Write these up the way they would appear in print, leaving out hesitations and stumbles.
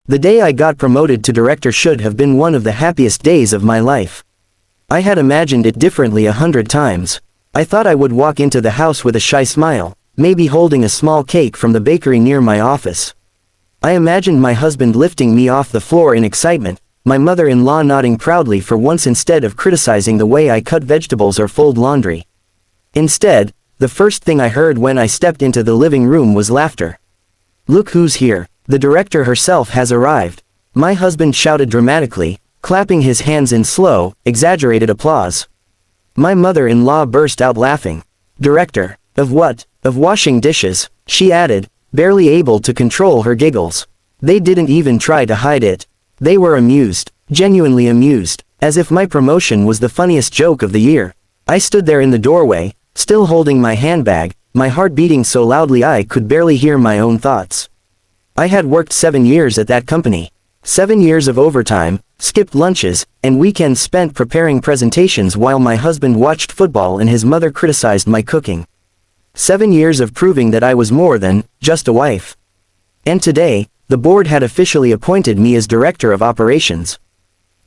The day I got promoted to director should have been one of the happiest days of my life. I had imagined it differently 100 times. I thought I would walk into the house with a shy smile, maybe holding a small cake from the bakery near my office. I imagined my husband lifting me off the floor in excitement, my mother-in-law nodding proudly for once instead of criticizing the way I cut vegetables or fold laundry. Instead, the first thing I heard when I stepped into the living room was laughter. "Look who's here, the director herself has arrived," my husband shouted dramatically, clapping his hands in slow, exaggerated applause. My mother-in-law burst out laughing. "Director? Of what?" "Of washing dishes," she added, barely able to control her giggles. They didn't even try to hide it. They were amused, genuinely amused, as if my promotion was the funniest joke of the year. I stood there in the doorway, still holding my handbag, my heart beating so loudly I could barely hear my own thoughts. I had worked 7 years at that company. 7 years of overtime, skipped lunches, and weekends spent preparing presentations while my husband watched football and his mother criticized my cooking. 7 years of proving that I was more than just a wife. And today, the board had officially appointed me as director of operations.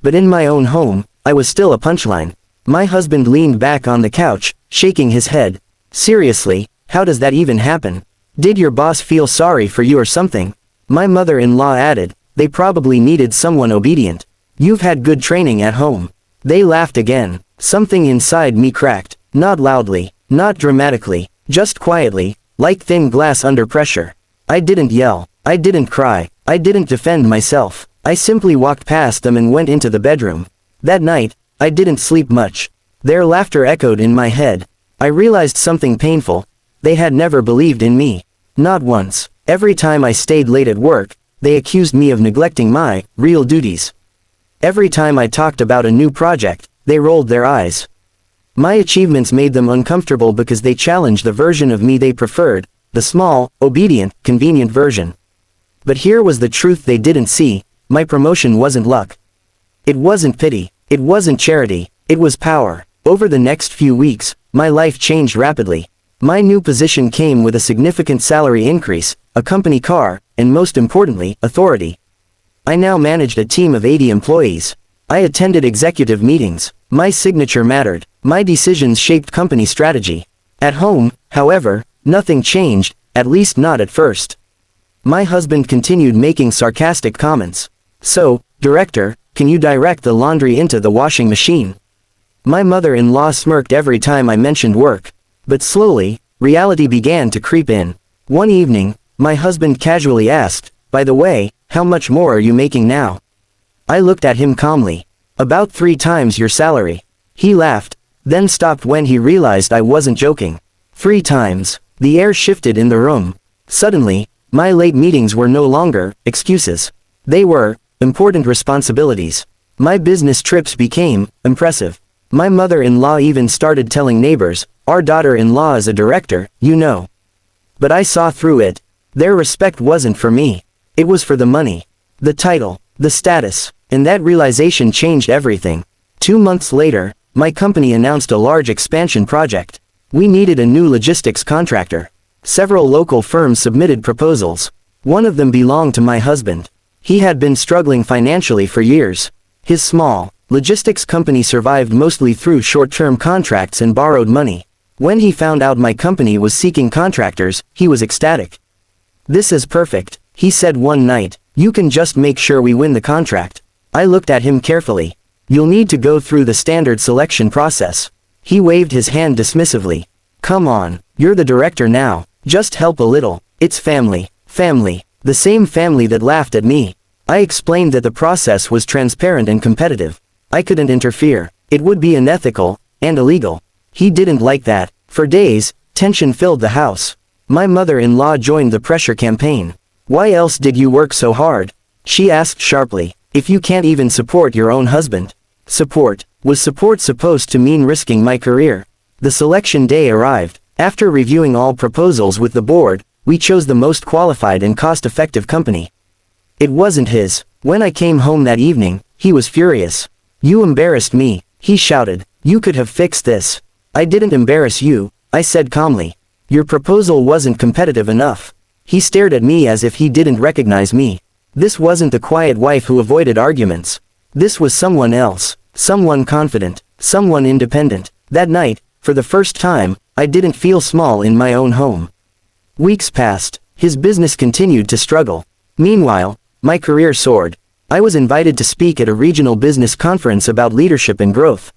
But in my own home, I was still a punchline. My husband leaned back on the couch, shaking his head. "Seriously, how does that even happen? Did your boss feel sorry for you or something?" My mother-in-law added, "They probably needed someone obedient. You've had good training at home." They laughed again. Something inside me cracked, not loudly, not dramatically, just quietly, like thin glass under pressure. I didn't yell, I didn't cry, I didn't defend myself. I simply walked past them and went into the bedroom. That night, I didn't sleep much. Their laughter echoed in my head. I realized something painful. They had never believed in me. Not once. Every time I stayed late at work, they accused me of neglecting my real duties. Every time I talked about a new project, they rolled their eyes. My achievements made them uncomfortable because they challenged the version of me they preferred, the small, obedient, convenient version. But here was the truth they didn't see: my promotion wasn't luck. It wasn't pity, it wasn't charity, it was power. Over the next few weeks, my life changed rapidly. My new position came with a significant salary increase, a company car, and most importantly, authority. I now managed a team of 80 employees. I attended executive meetings. My signature mattered. My decisions shaped company strategy. At home, however, nothing changed, at least not at first. My husband continued making sarcastic comments. "So, director, can you direct the laundry into the washing machine?" My mother-in-law smirked every time I mentioned work. But slowly, reality began to creep in. One evening, my husband casually asked, "By the way, how much more are you making now?" I looked at him calmly. "About 3 times your salary." He laughed, then stopped when he realized I wasn't joking. 3 times. The air shifted in the room. Suddenly, my late meetings were no longer excuses. They were important responsibilities. My business trips became impressive. My mother-in-law even started telling neighbors, "Our daughter-in-law is a director, you know." But I saw through it. Their respect wasn't for me. It was for the money, the title, the status, and that realization changed everything. 2 months later, my company announced a large expansion project. We needed a new logistics contractor. Several local firms submitted proposals. One of them belonged to my husband. He had been struggling financially for years. His small logistics company survived mostly through short-term contracts and borrowed money. When he found out my company was seeking contractors, he was ecstatic. "This is perfect," he said one night. "You can just make sure we win the contract." I looked at him carefully. "You'll need to go through the standard selection process." He waved his hand dismissively. "Come on, you're the director now. Just help a little. It's family. Family. The same family that laughed at me." I explained that the process was transparent and competitive. I couldn't interfere. It would be unethical and illegal. He didn't like that. For days, tension filled the house. My mother-in-law joined the pressure campaign. "Why else did you work so hard?" she asked sharply. "If you can't even support your own husband." Support. Was support supposed to mean risking my career? The selection day arrived. After reviewing all proposals with the board, we chose the most qualified and cost-effective company. It wasn't his. When I came home that evening, he was furious. "You embarrassed me," he shouted. "You could have fixed this." "I didn't embarrass you," I said calmly. "Your proposal wasn't competitive enough." He stared at me as if he didn't recognize me. This wasn't the quiet wife who avoided arguments. This was someone else, someone confident, someone independent. That night, for the first time, I didn't feel small in my own home. Weeks passed. His business continued to struggle. Meanwhile, my career soared. I was invited to speak at a regional business conference about leadership and growth.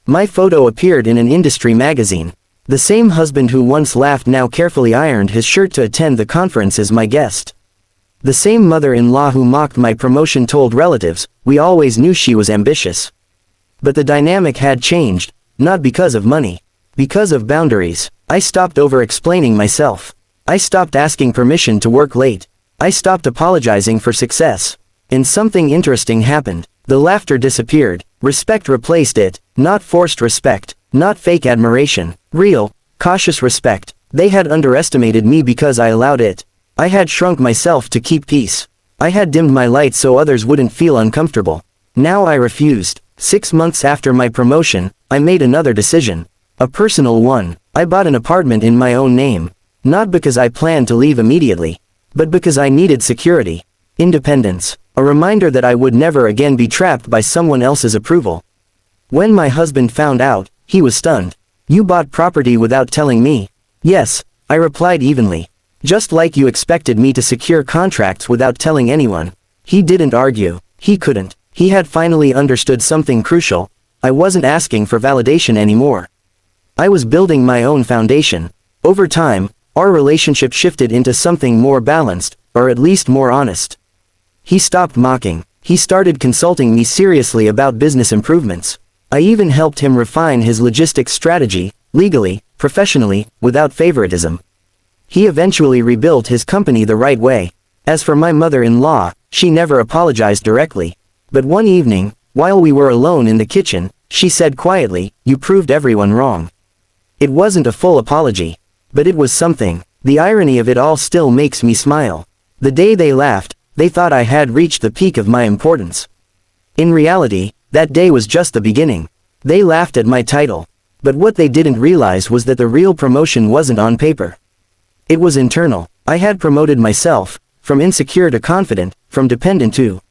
My photo appeared in an industry magazine. The same husband who once laughed now carefully ironed his shirt to attend the conference as my guest. The same mother-in-law who mocked my promotion told relatives, we always knew she was ambitious. But the dynamic had changed, not because of money. Because of boundaries. I stopped over-explaining myself. I stopped asking permission to work late. I stopped apologizing for success. And something interesting happened. The laughter disappeared. Respect replaced it. Not forced respect. Not fake admiration. Real, cautious respect. They had underestimated me because I allowed it. I had shrunk myself to keep peace. I had dimmed my light so others wouldn't feel uncomfortable. Now I refused. 6 months after my promotion, I made another decision. A personal one. I bought an apartment in my own name. Not because I planned to leave immediately, but because I needed security. Independence. A reminder that I would never again be trapped by someone else's approval. When my husband found out, he was stunned. You bought property without telling me. Yes, I replied evenly. Just like you expected me to secure contracts without telling anyone. He didn't argue. He couldn't. He had finally understood something crucial. I wasn't asking for validation anymore. I was building my own foundation. Over time, our relationship shifted into something more balanced, or at least more honest. He stopped mocking. He started consulting me seriously about business improvements. I even helped him refine his logistics strategy, legally, professionally, without favoritism. He eventually rebuilt his company the right way. As for my mother-in-law, she never apologized directly. But one evening, while we were alone in the kitchen, she said quietly, "You proved everyone wrong." It wasn't a full apology. But it was something. The irony of it all still makes me smile. The day they laughed, they thought I had reached the peak of my importance. In reality, that day was just the beginning. They laughed at my title. But what they didn't realize was that the real promotion wasn't on paper. It was internal. I had promoted myself, from insecure to confident, from dependent to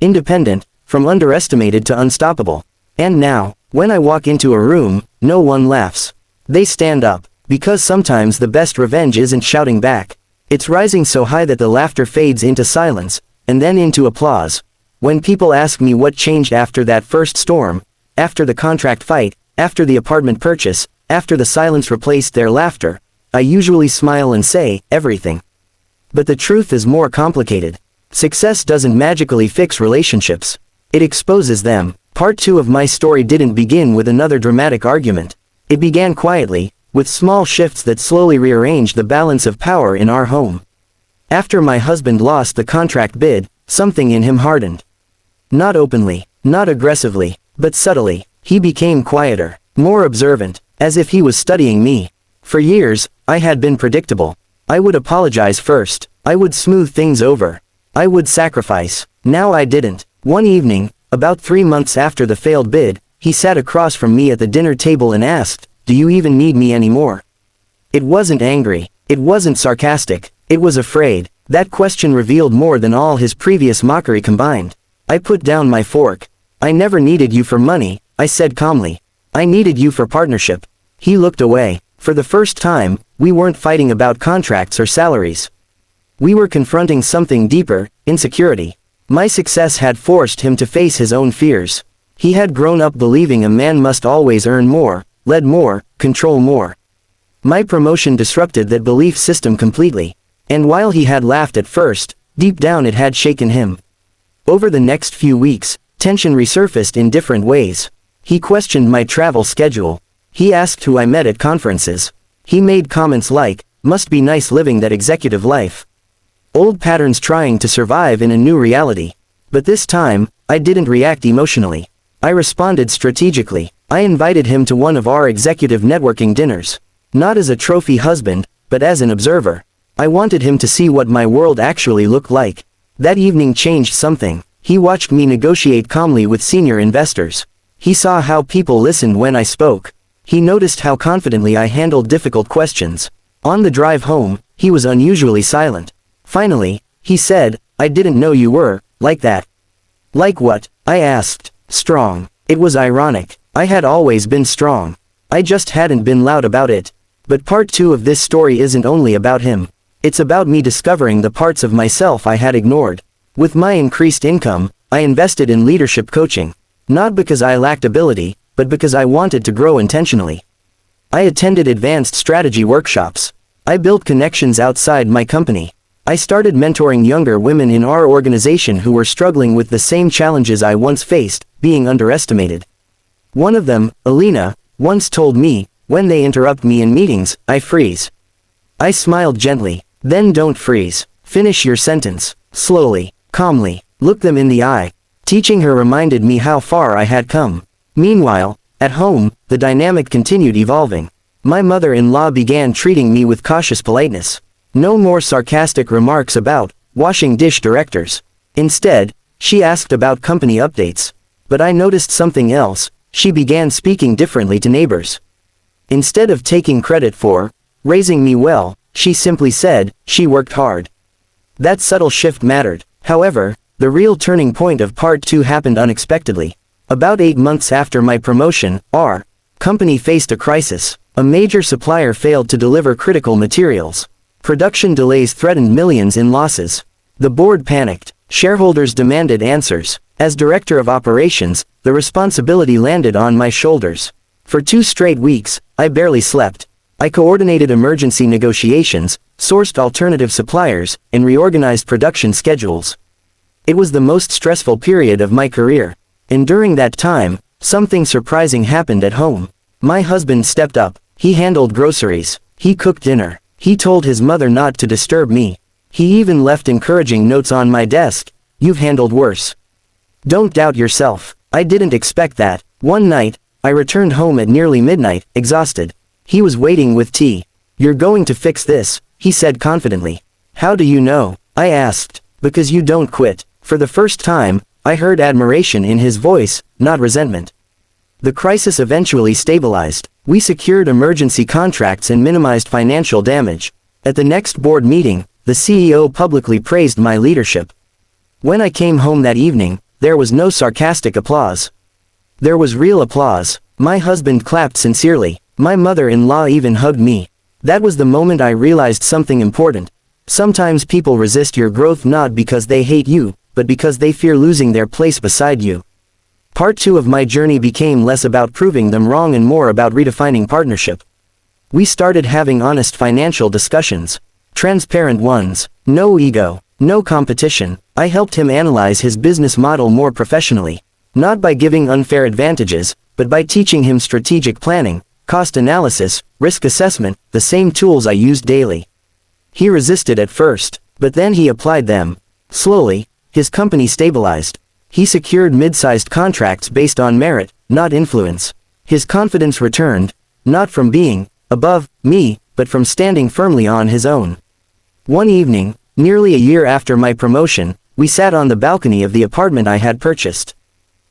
independent, from underestimated to unstoppable. And now, when I walk into a room, no one laughs. They stand up. Because sometimes the best revenge isn't shouting back. It's rising so high that the laughter fades into silence, and then into applause. When people ask me what changed after that first storm, after the contract fight, after the apartment purchase, after the silence replaced their laughter, I usually smile and say, everything. But the truth is more complicated. Success doesn't magically fix relationships. It exposes them. Part 2 of my story didn't begin with another dramatic argument. It began quietly, with small shifts that slowly rearranged the balance of power in our home. After my husband lost the contract bid, something in him hardened. Not openly, not aggressively, but subtly. He became quieter, more observant, as if he was studying me. For years, I had been predictable. I would apologize first. I would smooth things over. I would sacrifice. Now I didn't. One evening, about 3 months after the failed bid, he sat across from me at the dinner table and asked, "Do you even need me anymore?" It wasn't angry. It wasn't sarcastic. It was afraid. That question revealed more than all his previous mockery combined. I put down my fork. "I never needed you for money," I said calmly. "I needed you for partnership." He looked away. For the first time, we weren't fighting about contracts or salaries. We were confronting something deeper, insecurity. My success had forced him to face his own fears. He had grown up believing a man must always earn more, lead more, control more. My promotion disrupted that belief system completely. And while he had laughed at first, deep down it had shaken him. Over the next few weeks, tension resurfaced in different ways. He questioned my travel schedule. He asked who I met at conferences. He made comments like, "Must be nice living that executive life." Old patterns trying to survive in a new reality. But this time, I didn't react emotionally. I responded strategically. I invited him to one of our executive networking dinners. Not as a trophy husband, but as an observer. I wanted him to see what my world actually looked like. That evening changed something. He watched me negotiate calmly with senior investors. He saw how people listened when I spoke. He noticed how confidently I handled difficult questions. On the drive home, he was unusually silent. Finally, he said, I didn't know you were, like that." "Like what?" I asked. "Strong." It was ironic. I had always been strong. I just hadn't been loud about it. But part 2 of this story isn't only about him. It's about me discovering the parts of myself I had ignored. With my increased income, I invested in leadership coaching. Not because I lacked ability, but because I wanted to grow intentionally. I attended advanced strategy workshops. I built connections outside my company. I started mentoring younger women in our organization who were struggling with the same challenges I once faced, being underestimated. One of them, Alina, once told me, "When they interrupt me in meetings, I freeze." I smiled gently. "Then don't freeze. Finish your sentence. Slowly, calmly, look them in the eye." Teaching her reminded me how far I had come. Meanwhile, at home, the dynamic continued evolving. My mother-in-law began treating me with cautious politeness. No more sarcastic remarks about washing dish directors. Instead, she asked about company updates. But I noticed something else. She began speaking differently to neighbors. Instead of taking credit for raising me well, she simply said, "She worked hard." That subtle shift mattered. However, the real turning point of part 2 happened unexpectedly. About 8 months after my promotion, our company faced a crisis. A major supplier failed to deliver critical materials. Production delays threatened millions in losses. The board panicked. Shareholders demanded answers. As director of operations, the responsibility landed on my shoulders. For 2 straight weeks, I barely slept. I coordinated emergency negotiations, sourced alternative suppliers, and reorganized production schedules. It was the most stressful period of my career. And during that time, something surprising happened at home. My husband stepped up. He handled groceries. He cooked dinner. He told his mother not to disturb me. He even left encouraging notes on my desk. "You've handled worse. Don't doubt yourself." I didn't expect that. One night, I returned home at nearly midnight, exhausted. He was waiting with tea. "You're going to fix this," he said confidently. "How do you know?" I asked. "Because you don't quit." For the first time, I heard admiration in his voice, not resentment. The crisis eventually stabilized. We secured emergency contracts and minimized financial damage. At the next board meeting, the CEO publicly praised my leadership. When I came home that evening, there was no sarcastic applause. There was real applause. My husband clapped sincerely. My mother-in-law even hugged me. That was the moment I realized something important. Sometimes people resist your growth not because they hate you, but because they fear losing their place beside you. Part 2 of my journey became less about proving them wrong and more about redefining partnership. We started having honest financial discussions. Transparent ones. No ego. No competition. I helped him analyze his business model more professionally. Not by giving unfair advantages, but by teaching him strategic planning, cost analysis, risk assessment, the same tools I used daily. He resisted at first, but then he applied them. Slowly, his company stabilized. He secured mid-sized contracts based on merit, not influence. His confidence returned, not from being above me, but from standing firmly on his own. One evening, nearly a year after my promotion, we sat on the balcony of the apartment I had purchased.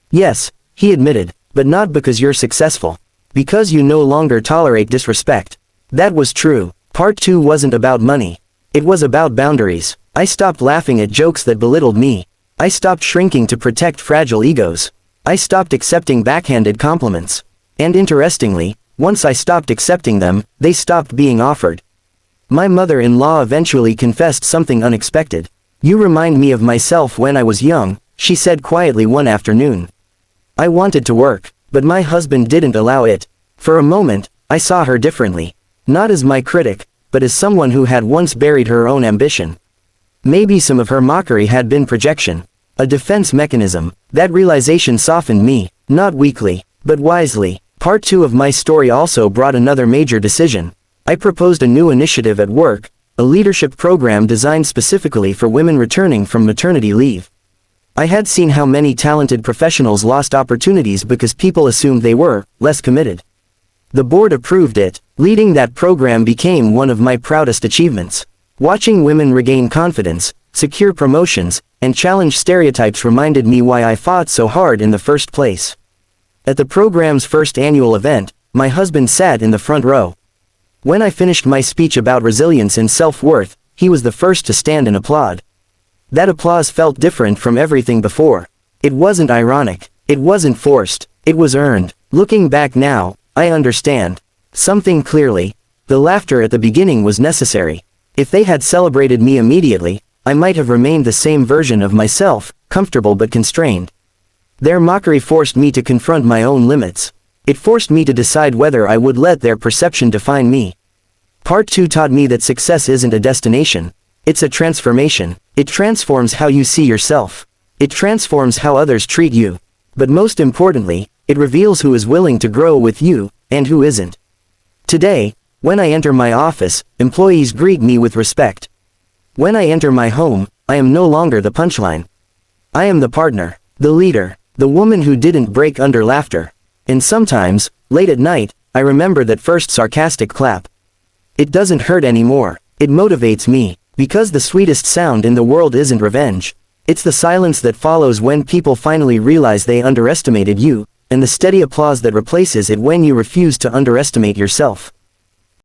"Yes," he admitted, "but not because you're successful. Because you no longer tolerate disrespect." That was true. Part 2 wasn't about money. It was about boundaries. I stopped laughing at jokes that belittled me. I stopped shrinking to protect fragile egos. I stopped accepting backhanded compliments. And interestingly, once I stopped accepting them, they stopped being offered. My mother-in-law eventually confessed something unexpected. "You remind me of myself when I was young," she said quietly one afternoon. I wanted to work, but my husband didn't allow it. For a moment, I saw her differently. Not as my critic, but as someone who had once buried her own ambition. Maybe some of her mockery had been projection. A defense mechanism. That realization softened me, not weakly, but wisely. Part 2 of my story also brought another major decision. I proposed a new initiative at work, a leadership program designed specifically for women returning from maternity leave. I had seen how many talented professionals lost opportunities because people assumed they were less committed. The board approved it. Leading that program became one of my proudest achievements. Watching women regain confidence, secure promotions, and challenge stereotypes reminded me why I fought so hard in the first place. At the program's first annual event, my husband sat in the front row. When I finished my speech about resilience and self-worth, he was the first to stand and applaud. That applause felt different from everything before. It wasn't ironic. It wasn't forced. It was earned. Looking back now, I understand something clearly. The laughter at the beginning was necessary. If they had celebrated me immediately, I might have remained the same version of myself, comfortable but constrained. Their mockery forced me to confront my own limits. It forced me to decide whether I would let their perception define me. Part 2 taught me that success isn't a destination. It's a transformation. It transforms how you see yourself. It transforms how others treat you. But most importantly, it reveals who is willing to grow with you, and who isn't. Today, when I enter my office, employees greet me with respect. When I enter my home, I am no longer the punchline. I am the partner, the leader, the woman who didn't break under laughter. And sometimes, late at night, I remember that first sarcastic clap. It doesn't hurt anymore. It motivates me, because the sweetest sound in the world isn't revenge. It's the silence that follows when people finally realize they underestimated you, and the steady applause that replaces it when you refuse to underestimate yourself.